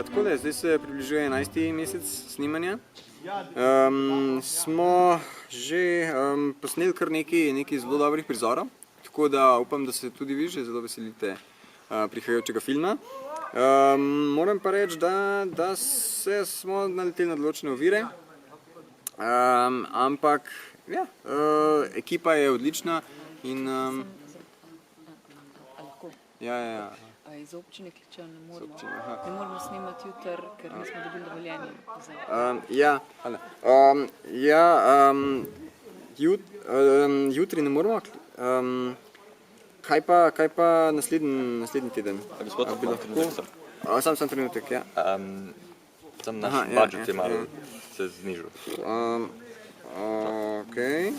Takole, zdaj se približuje 11. mesec snemanja. Smo že posneli kar nekaj zelo dobrih prizorov, tako da upam, da se tudi vi že zelo veselite prihajajočega filma. Moram pa reči, da smo naleteli na določene ovire, ampak ja, ekipa je odlična in ja. Iz občine Kličev ne moremo snemati jutri, ker nismo dobili dovoljenja. Jutri ne moremo. Kaj pa naslednji teden? Sam trenutek, ja. Sam naš budžet je malo se znižal. Okej.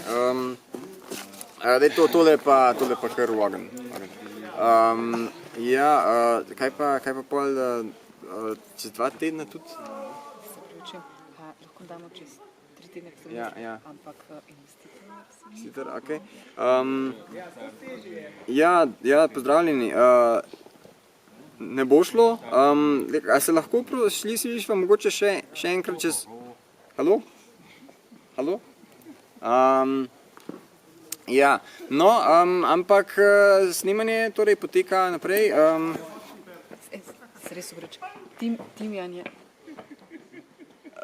Tole pa kar v ogenj. Kaj pa pol čez 2 tedna tudi? Se pravičujem, lahko damo čez 3 tedne, ampak investitor, okej. Ja, pozdravljeni. Ne bo šlo. A se lahko šli si viš vam mogoče še enkrat čez... Halo? Ja, no, ampak snemanje torej poteka naprej. Se res obrač, Timjan je...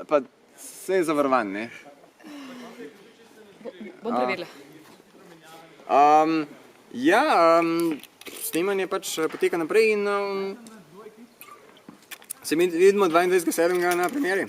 Pa se je zavarovan, ne? Bom preverila. Snemanje pač poteka naprej in se vidimo 22.7. na premieri.